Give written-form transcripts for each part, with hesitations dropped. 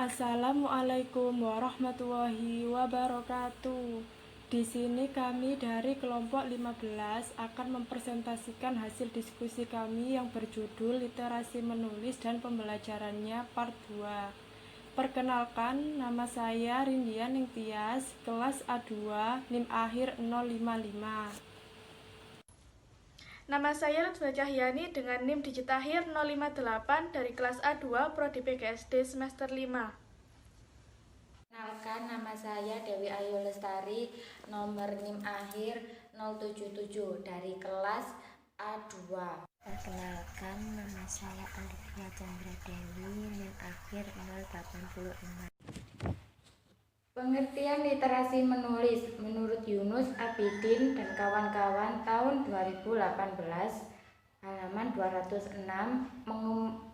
Assalamualaikum warahmatullahi wabarakatuh. Di sini kami dari kelompok 15 akan mempresentasikan hasil diskusi kami yang berjudul Literasi Menulis dan Pembelajarannya Part 2. Perkenalkan, nama saya Rindian Ningtyas, kelas A2, NIM akhir 055. Nama saya Lutfa Cahyani dengan NIM digit akhir 058 dari kelas A2 Prodi PGSD semester 5. Kenalkan, nama saya Dewi Ayu Lestari, nomor NIM akhir 077 dari kelas A2. Perkenalkan, nama saya Alifia Chandra Dewi, NIM akhir 085. Pengertian literasi menulis menurut Yunus Abidin dan kawan-kawan tahun 2018 halaman 206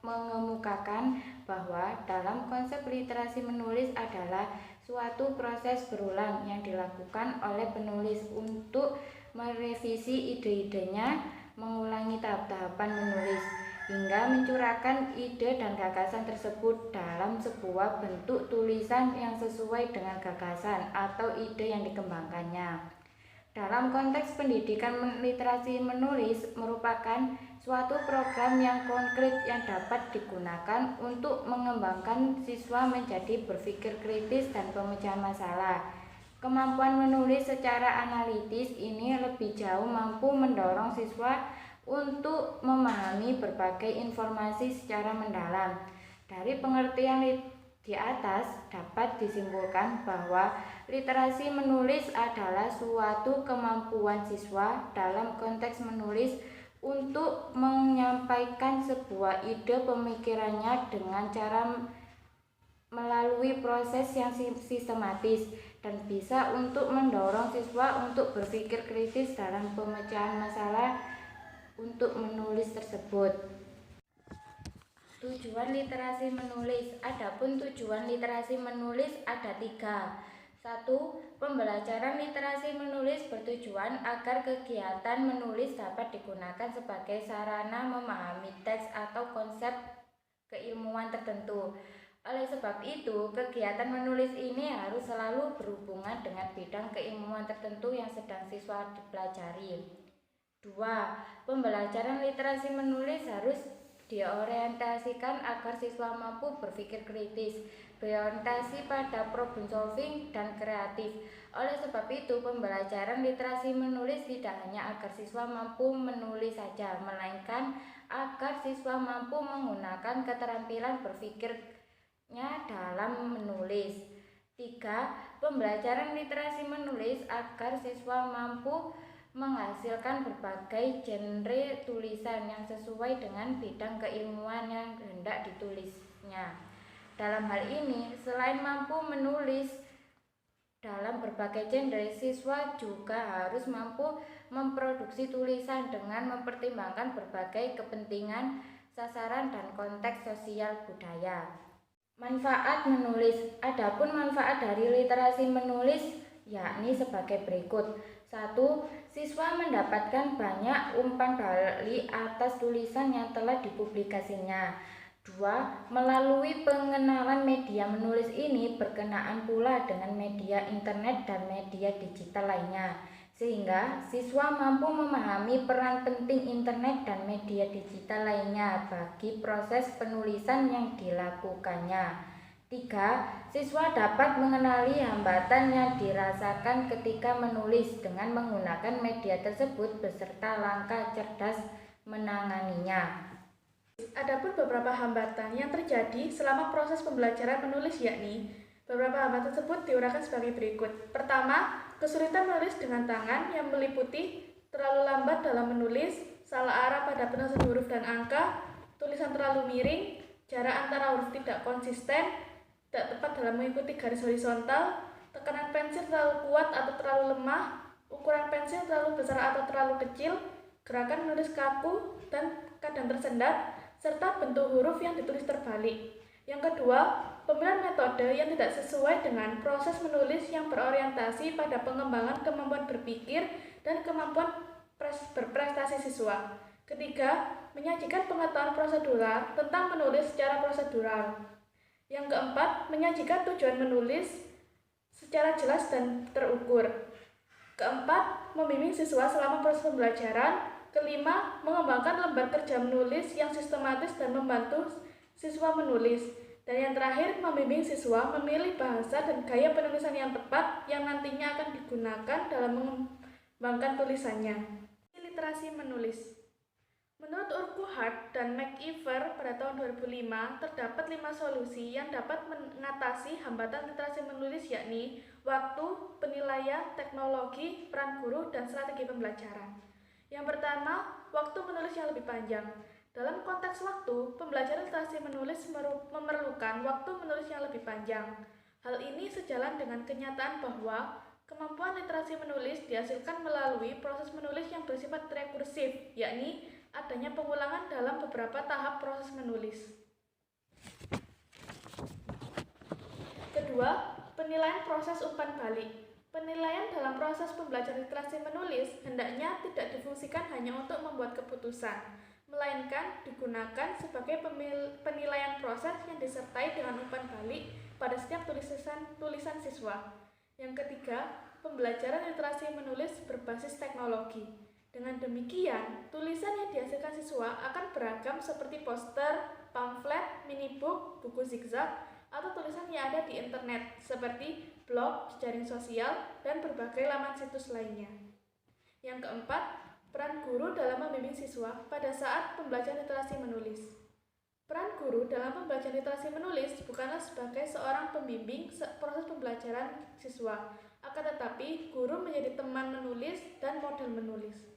mengemukakan bahwa dalam konsep literasi menulis adalah suatu proses berulang yang dilakukan oleh penulis untuk merevisi ide-idenya, mengulangi tahap-tahapan menulis hingga mencurahkan ide dan gagasan tersebut dalam sebuah bentuk tulisan yang sesuai dengan gagasan atau ide yang dikembangkannya. Dalam konteks pendidikan, literasi menulis merupakan suatu program yang konkret yang dapat digunakan untuk mengembangkan siswa menjadi berpikir kritis dan pemecahan masalah. Kemampuan menulis secara analitis ini lebih jauh mampu mendorong siswa untuk memahami berbagai informasi secara mendalam. Dari pengertian di atas dapat disimpulkan bahwa literasi menulis adalah suatu kemampuan siswa dalam konteks menulis untuk menyampaikan sebuah ide pemikirannya dengan cara melalui proses yang sistematis dan bisa untuk mendorong siswa untuk berpikir kritis dalam pemecahan masalah untuk menulis tersebut. Tujuan literasi menulis. Adapun tujuan literasi menulis ada 3. 1. Pembelajaran literasi menulis bertujuan agar kegiatan menulis dapat digunakan sebagai sarana memahami teks atau konsep keilmuan tertentu. Oleh sebab itu, kegiatan menulis ini harus selalu berhubungan dengan bidang keilmuan tertentu yang sedang siswa pelajari. 2. Pembelajaran literasi menulis harus diorientasikan agar siswa mampu berpikir kritis, berorientasi pada problem solving dan kreatif. Oleh sebab itu, pembelajaran literasi menulis tidak hanya agar siswa mampu menulis saja, melainkan agar siswa mampu menggunakan keterampilan berpikirnya dalam menulis. 3. Pembelajaran literasi menulis agar siswa mampu menghasilkan berbagai genre tulisan yang sesuai dengan bidang keilmuan yang hendak ditulisnya. Dalam hal ini, selain mampu menulis dalam berbagai genre, siswa juga harus mampu memproduksi tulisan dengan mempertimbangkan berbagai kepentingan, sasaran, dan konteks sosial budaya. Manfaat menulis. Adapun manfaat dari literasi menulis yakni sebagai berikut. 1. Siswa mendapatkan banyak umpan balik atas tulisan yang telah dipublikasinya. 2. Melalui pengenalan media menulis ini berkenaan pula dengan media internet dan media digital lainnya, sehingga siswa mampu memahami peran penting internet dan media digital lainnya bagi proses penulisan yang dilakukannya. 3. Siswa dapat mengenali hambatan yang dirasakan ketika menulis dengan menggunakan media tersebut beserta langkah cerdas menanganinya. Adapun beberapa hambatan yang terjadi selama proses pembelajaran menulis yakni beberapa hambatan tersebut diuraikan sebagai berikut. Pertama, kesulitan menulis dengan tangan yang meliputi terlalu lambat dalam menulis, salah arah pada penulisan huruf dan angka, tulisan terlalu miring, jarak antara huruf tidak konsisten, tidak tepat dalam mengikuti garis horizontal, tekanan pensil terlalu kuat atau terlalu lemah, ukuran pensil terlalu besar atau terlalu kecil, gerakan menulis kaku dan kadang tersendat, serta bentuk huruf yang ditulis terbalik. Yang kedua, pemilihan metode yang tidak sesuai dengan proses menulis yang berorientasi pada pengembangan kemampuan berpikir dan kemampuan berprestasi siswa. Ketiga, menyajikan pengetahuan prosedural tentang menulis secara prosedural. Yang keempat, menyajikan tujuan menulis secara jelas dan terukur. Keempat, membimbing siswa selama proses pembelajaran. Kelima, mengembangkan lembar kerja menulis yang sistematis dan membantu siswa menulis. Dan yang terakhir, membimbing siswa memilih bahasa dan gaya penulisan yang tepat yang nantinya akan digunakan dalam mengembangkan tulisannya. Literasi menulis. Menurut Urquhart dan McIver pada tahun 2005, terdapat 5 solusi yang dapat mengatasi hambatan literasi menulis, yakni waktu, penilaian, teknologi, peran guru, dan strategi pembelajaran. Yang pertama, waktu menulis yang lebih panjang. Dalam konteks waktu, pembelajaran literasi menulis memerlukan waktu menulis yang lebih panjang. Hal ini sejalan dengan kenyataan bahwa kemampuan literasi menulis dihasilkan melalui proses menulis yang bersifat rekursif, yakni adanya pengulangan dalam beberapa tahap proses menulis. Kedua, penilaian proses umpan balik. Penilaian dalam proses pembelajaran literasi menulis hendaknya tidak difungsikan hanya untuk membuat keputusan, melainkan digunakan sebagai penilaian proses yang disertai dengan umpan balik pada setiap tulisan siswa. Yang ketiga, pembelajaran literasi menulis berbasis teknologi. Dengan demikian, tulisan yang dihasilkan siswa akan beragam seperti poster, pamflet, minibook, buku zigzag, atau tulisan yang ada di internet seperti blog, jejaring sosial, dan berbagai laman situs lainnya. Yang keempat, peran guru dalam membimbing siswa pada saat pembelajaran literasi menulis. Peran guru dalam pembelajaran literasi menulis bukanlah sebagai seorang pembimbing proses pembelajaran siswa, akan tetapi guru menjadi teman menulis dan model menulis.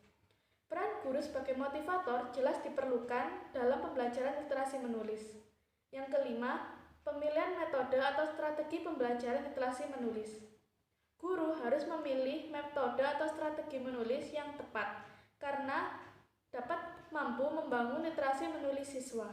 Peran guru sebagai motivator jelas diperlukan dalam pembelajaran literasi menulis. Yang kelima, pemilihan metode atau strategi pembelajaran literasi menulis. Guru harus memilih metode atau strategi menulis yang tepat, karena dapat mampu membangun literasi menulis siswa.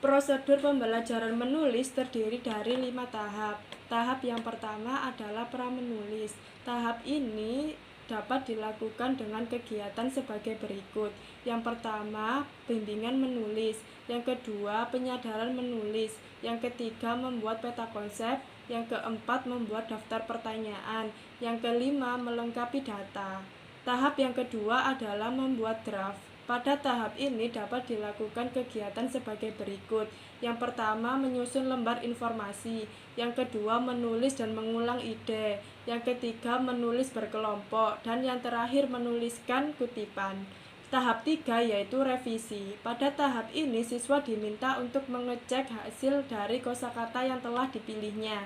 Prosedur pembelajaran menulis terdiri dari 5 tahap. Tahap yang pertama adalah pra-menulis. Tahap ini dapat dilakukan dengan kegiatan sebagai berikut. Yang pertama, bimbingan menulis. Yang kedua, penyadaran menulis. Yang ketiga, membuat peta konsep. Yang keempat, membuat daftar pertanyaan. Yang kelima, melengkapi data. Tahap yang kedua adalah membuat draft. Pada tahap ini dapat dilakukan kegiatan sebagai berikut. Yang pertama, menyusun lembar informasi. Yang kedua, menulis dan mengulang ide. Yang ketiga, menulis berkelompok. Dan yang terakhir, menuliskan kutipan. Tahap 3 yaitu revisi. Pada tahap ini, siswa diminta untuk mengecek hasil dari kosakata yang telah dipilihnya.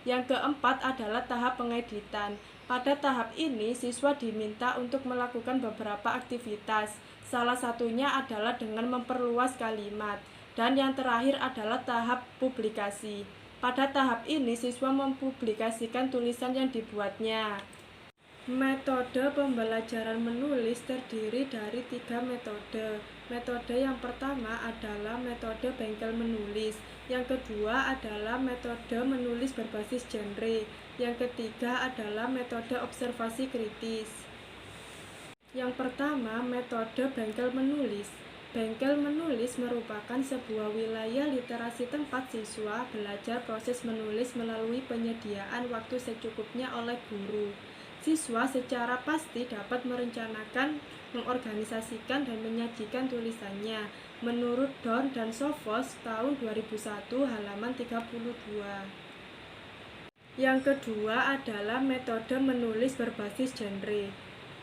Yang keempat adalah tahap pengeditan. Pada tahap ini, siswa diminta untuk melakukan beberapa aktivitas. Salah satunya adalah dengan memperluas kalimat. Dan yang terakhir adalah tahap publikasi. Pada tahap ini, siswa mempublikasikan tulisan yang dibuatnya. Metode pembelajaran menulis terdiri dari 3 metode. Metode yang pertama adalah metode bengkel menulis. Yang kedua adalah metode menulis berbasis genre. Yang ketiga adalah metode observasi kritis. Yang pertama, metode bengkel menulis. Bengkel menulis merupakan sebuah wilayah literasi tempat siswa belajar proses menulis melalui penyediaan waktu secukupnya oleh guru. Siswa secara pasti dapat merencanakan, mengorganisasikan, dan menyajikan tulisannya. Menurut Dorn dan Sophos tahun 2001 halaman 32. Yang kedua adalah metode menulis berbasis genre.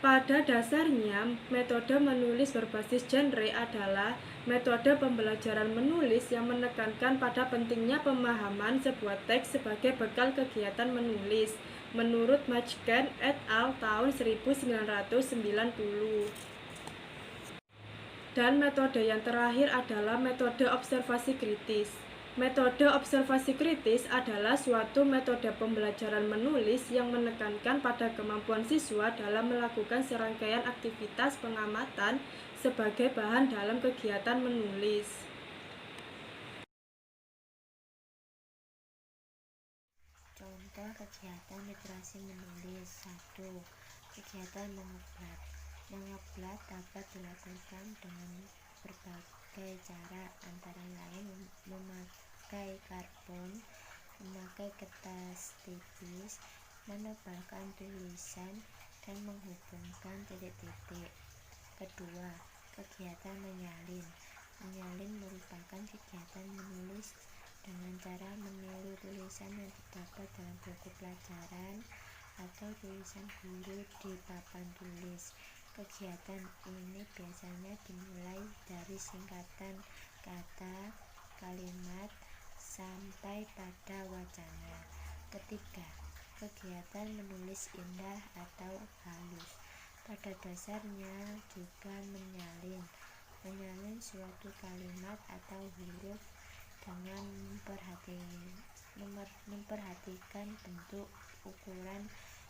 Pada dasarnya, metode menulis berbasis genre adalah metode pembelajaran menulis yang menekankan pada pentingnya pemahaman sebuah teks sebagai bekal kegiatan menulis. Menurut Majken et al. Tahun 1990. Dan metode yang terakhir adalah metode observasi kritis. Metode observasi kritis adalah suatu metode pembelajaran menulis yang menekankan pada kemampuan siswa dalam melakukan serangkaian aktivitas pengamatan sebagai bahan dalam kegiatan menulis. Contoh kegiatan literasi menulis. 1. Kegiatan mengeblat. Mengeblat dapat dilakukan dengan berbagai cara, antara lain memakai karbon, memakai kertas tipis, menebalkan tulisan, dan menghubungkan titik-titik. Kedua, kegiatan menyalin. Menyalin merupakan kegiatan menulis dengan cara meniru tulisan yang terdapat dalam buku pelajaran atau tulisan guru di papan tulis. Kegiatan ini biasanya dimulai dari singkatan kata, kalimat, sampai pada wacana. Ketiga, kegiatan menulis indah atau halus. Pada dasarnya juga menyalin suatu kalimat atau huruf dengan memperhatikan bentuk, ukuran,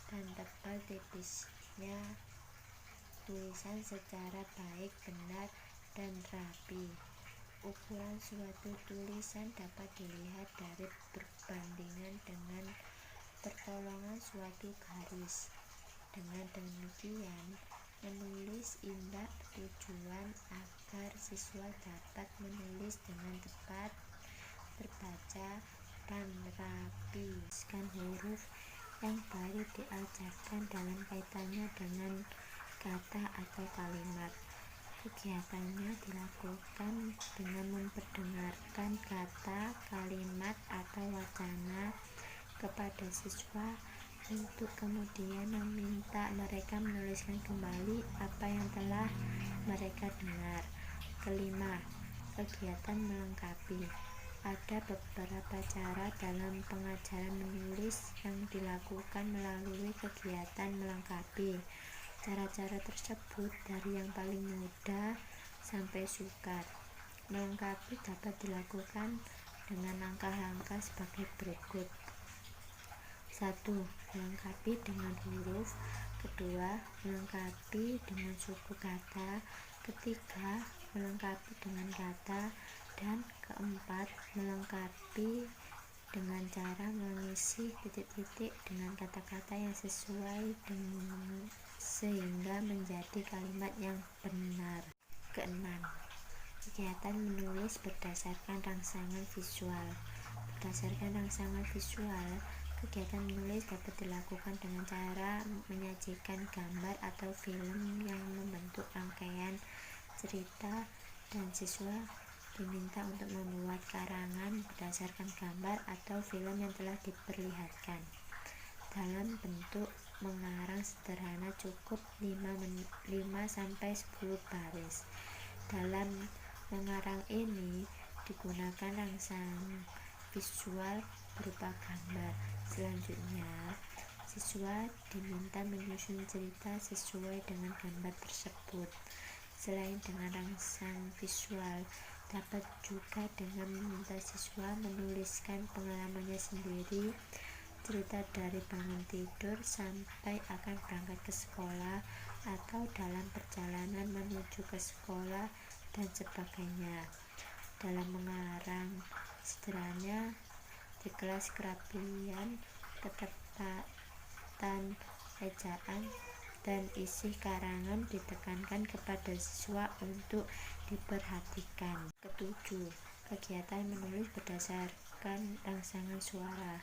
dan tebal tipisnya tulisan secara baik, benar, dan rapi. Ukuran suatu tulisan dapat dilihat dari perbandingan dengan pertolongan suatu garis. Dengan demikian, menulis indah bertujuan agar siswa dapat menulis dengan tepat, terbaca, dan rapi. Huruf yang baru diajarkan dalam kaitannya dengan kata atau kalimat. Kegiatannya dilakukan dengan memperdengarkan kata, kalimat, atau wacana kepada siswa untuk kemudian meminta mereka menuliskan kembali apa yang telah mereka dengar. Kelima, kegiatan melengkapi. Ada beberapa cara dalam pengajaran menulis yang dilakukan melalui kegiatan melengkapi. Cara-cara tersebut dari yang paling mudah sampai sukar. Melengkapi dapat dilakukan dengan langkah-langkah sebagai berikut. 1. Melengkapi dengan huruf. Kedua, melengkapi dengan suku kata. Ketiga, melengkapi dengan kata. Dan keempat, melengkapi dengan cara mengisi titik-titik dengan kata-kata yang sesuai dengan sehingga menjadi kalimat yang benar. Keenam, kegiatan menulis berdasarkan rangsangan visual. Berdasarkan rangsangan visual, kegiatan menulis dapat dilakukan dengan cara menyajikan gambar atau film yang membentuk rangkaian cerita, dan siswa diminta untuk membuat karangan berdasarkan gambar atau film yang telah diperlihatkan. Dalam bentuk mengarang sederhana cukup 5-10 baris. Dalam mengarang ini digunakan rangsangan visual berupa gambar. Selanjutnya, siswa diminta menyusun cerita sesuai dengan gambar tersebut. Selain dengan rangsangan visual, dapat juga dengan meminta siswa menuliskan pengalamannya sendiri, cerita dari bangun tidur sampai akan berangkat ke sekolah atau dalam perjalanan menuju ke sekolah dan sebagainya. Dalam mengarang sederhana di kelas kerapian, ketepatan ejaan, dan isi karangan ditekankan kepada siswa untuk diperhatikan. Ketujuh, kegiatan menulis berdasarkan rangsangan suara.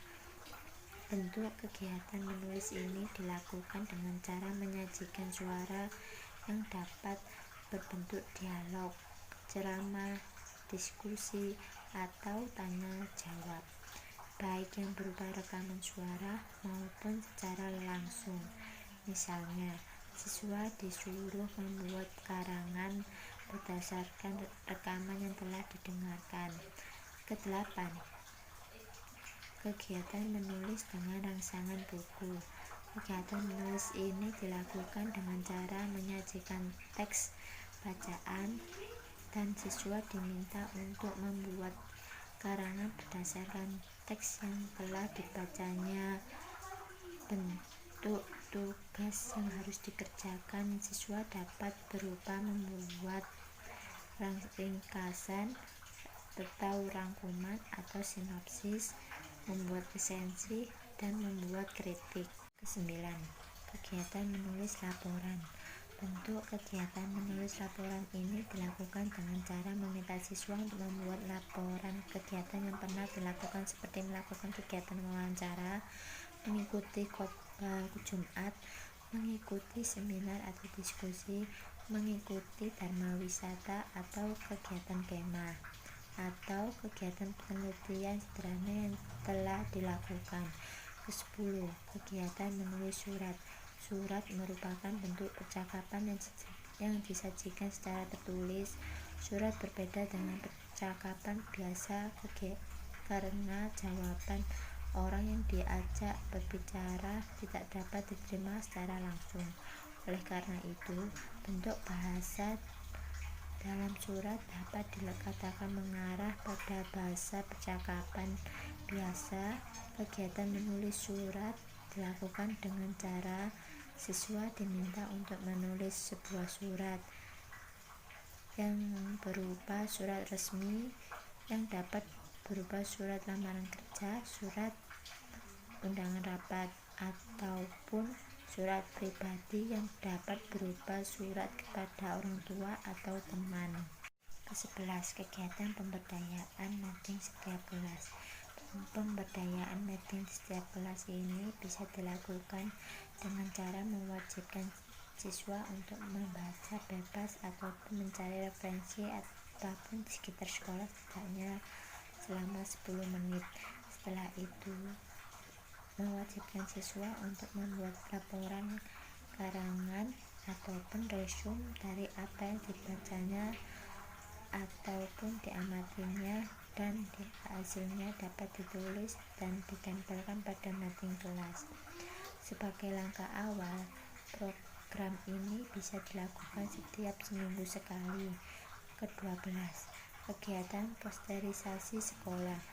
Bentuk kegiatan menulis ini dilakukan dengan cara menyajikan suara yang dapat berbentuk dialog, ceramah, diskusi, atau tanya jawab, baik yang berupa rekaman suara maupun secara langsung. Misalnya, siswa disuruh membuat karangan berdasarkan rekaman yang telah didengarkan. Kedelapan, kegiatan menulis dengan rangsangan buku. Kegiatan menulis ini dilakukan dengan cara menyajikan teks bacaan, dan siswa diminta untuk membuat karangan berdasarkan teks yang telah dibacanya. Bentuk tugas yang harus dikerjakan siswa dapat berupa membuat ringkasan atau rangkuman atau sinopsis, membuat resensi, dan membuat kritik. Kesembilan, kegiatan menulis laporan. Bentuk kegiatan menulis laporan ini dilakukan dengan cara meminta siswa untuk membuat laporan kegiatan yang pernah dilakukan seperti melakukan kegiatan wawancara, mengikuti khotbah Jumat, mengikuti seminar atau diskusi, mengikuti dharma wisata atau kegiatan kemah, atau kegiatan penelitian sederhana yang telah dilakukan. Ke-10. Kegiatan menulis surat. Surat merupakan bentuk percakapan yang disajikan secara tertulis. Surat berbeda dengan percakapan biasa karena jawaban orang yang diajak berbicara tidak dapat diterima secara langsung. Oleh karena itu, bentuk bahasa dalam surat dapat dikatakan mengarah pada bahasa percakapan biasa. Kegiatan menulis surat dilakukan dengan cara siswa diminta untuk menulis sebuah surat yang berupa surat resmi, yang dapat berupa surat lamaran kerja, surat undangan rapat, ataupun surat pribadi yang dapat berupa surat kepada orang tua atau teman. Ke-11. Kegiatan pemberdayaan mapping setiap kelas. Pemberdayaan mapping di setiap kelas ini bisa dilakukan dengan cara mewajibkan siswa untuk membaca bebas ataupun mencari referensi apapun di sekitar sekolah setidaknya selama 10 menit. Setelah itu, mewajibkan siswa untuk membuat laporan karangan ataupun resume dari apa yang dibacanya ataupun diamatinya, dan hasilnya dapat ditulis dan ditempelkan pada mapping kelas. Sebagai langkah awal, program ini bisa dilakukan setiap seminggu sekali. Ke-12. Kegiatan posterisasi sekolah.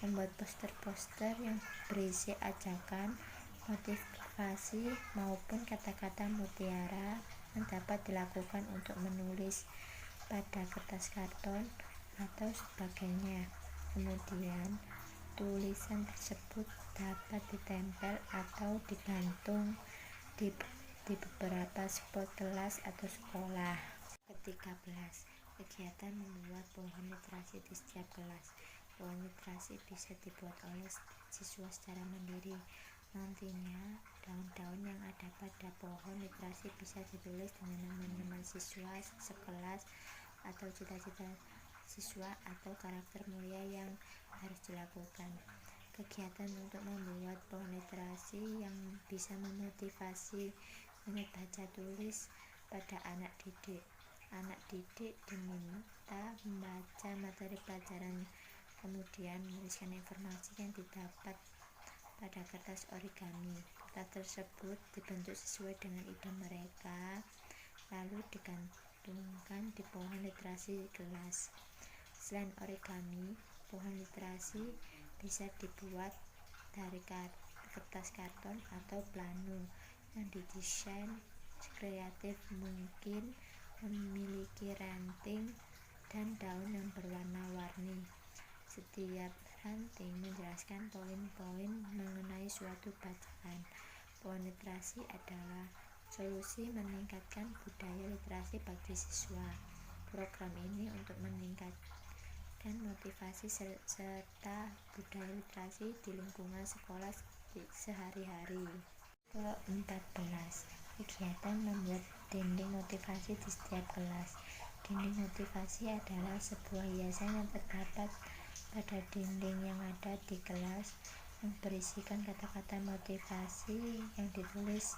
Membuat poster-poster yang berisi ajakan, motivasi maupun kata-kata mutiara yang dapat dilakukan untuk menulis pada kertas karton atau sebagainya. Kemudian, tulisan tersebut dapat ditempel atau digantung di beberapa spot kelas atau sekolah. Ke-13. Kegiatan membuat pohon literasi di setiap kelas. Pohon literasi bisa dibuat oleh siswa secara mandiri. Nantinya, daun-daun yang ada pada pohon literasi bisa ditulis dengan nama-nama siswa sekelas atau cita-cita siswa atau karakter mulia yang harus dilakukan. Kegiatan untuk membuat pohon literasi yang bisa memotivasi minat baca tulis pada anak didik. Anak didik diminta membaca materi pelajaran, kemudian menuliskan informasi yang didapat pada kertas origami. Kertas tersebut dibentuk sesuai dengan ide mereka, lalu digantungkan di pohon literasi kelas. Selain origami, pohon literasi bisa dibuat dari kertas karton atau plano yang didesain kreatif, mungkin memiliki ranting dan daun yang berwarna-warni. Setiap ranting menjelaskan poin-poin mengenai suatu bacaan. Pohon literasi adalah solusi meningkatkan budaya literasi bagi siswa. Program ini untuk meningkatkan motivasi serta budaya literasi di lingkungan sekolah sehari-hari. Ke-14. Kegiatan membuat dinding motivasi di setiap kelas. Dinding motivasi adalah sebuah hiasan yang terdapat pada dinding yang ada di kelas yang berisikan kata-kata motivasi yang ditulis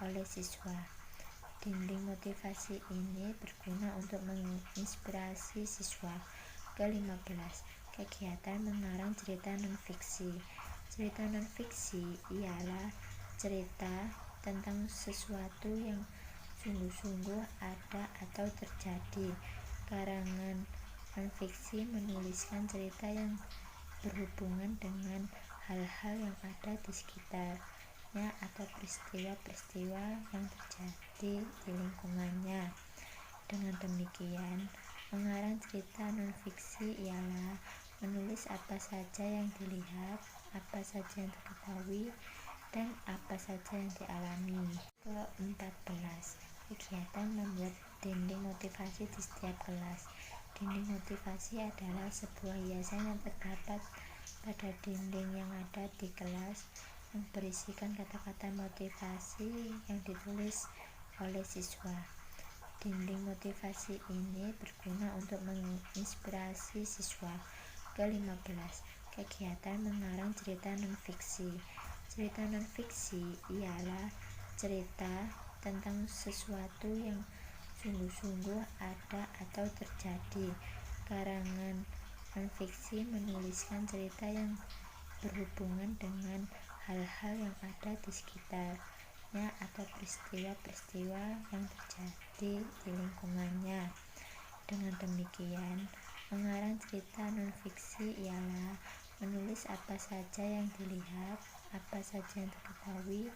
oleh siswa. Dinding motivasi ini berguna untuk menginspirasi siswa. Ke-15. Kegiatan mengarang cerita non-fiksi. Cerita non-fiksi ialah cerita tentang sesuatu yang sungguh-sungguh ada atau terjadi. Karangan non-fiksi menuliskan cerita yang berhubungan dengan hal-hal yang ada di sekitarnya atau peristiwa-peristiwa yang terjadi di lingkungannya. Dengan demikian, mengarang cerita non-fiksi ialah menulis apa saja yang dilihat, apa saja yang diketahui, dan apa saja yang dialami. Ke-14. Kegiatan membuat dinding motivasi di setiap kelas. Dinding motivasi adalah sebuah hiasan yang terdapat pada dinding yang ada di kelas yang berisikan kata-kata motivasi yang ditulis oleh siswa. Dinding motivasi ini berguna untuk menginspirasi siswa. Ke-15. Kegiatan mengarang cerita non-fiksi. Cerita non-fiksi ialah cerita tentang sesuatu yang sungguh-sungguh ada atau terjadi. Karangan non-fiksi menuliskan cerita yang berhubungan dengan hal-hal yang ada di sekitarnya atau peristiwa-peristiwa yang terjadi di lingkungannya. Dengan demikian, mengarang cerita non-fiksi ialah menulis apa saja yang dilihat, apa saja yang diketahui,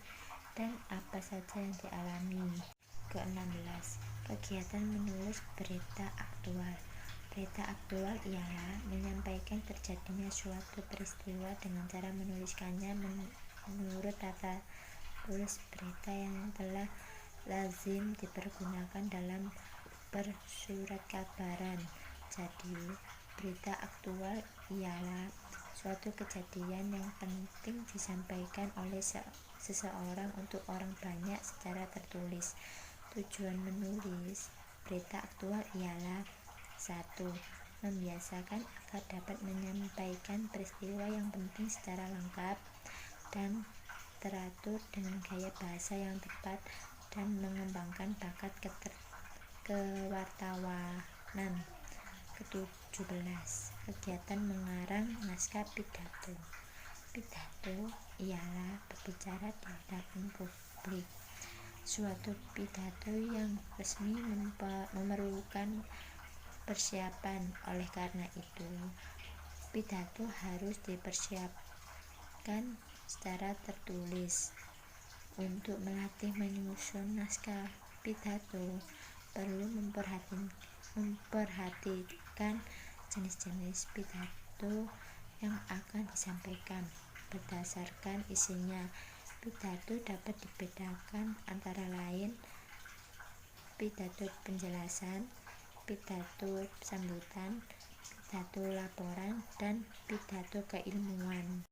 dan apa saja yang dialami. Ke-16. Kegiatan menulis berita aktual. Berita aktual ialah menyampaikan terjadinya suatu peristiwa dengan cara menuliskannya menurut tata tulis berita yang telah lazim dipergunakan dalam bersurat kabaran. Jadi, berita aktual ialah suatu kejadian yang penting disampaikan oleh seseorang untuk orang banyak secara tertulis. Tujuan menulis berita aktual ialah 1. Membiasakan agar dapat menyampaikan peristiwa yang penting secara lengkap dan teratur dengan gaya bahasa yang tepat dan mengembangkan bakat kewartawanan. Ke-17. Kegiatan mengarang naskah pidato. Pidato ialah berbicara di hadapan publik. Suatu pidato yang resmi memerlukan persiapan. Oleh karena itu, pidato harus dipersiapkan secara tertulis. Untuk melatih menyusun naskah pidato, perlu memperhatikan jenis-jenis pidato yang akan disampaikan. Berdasarkan isinya, pidato dapat dibedakan antara lain pidato penjelasan, pidato sambutan, pidato laporan, dan pidato keilmuan.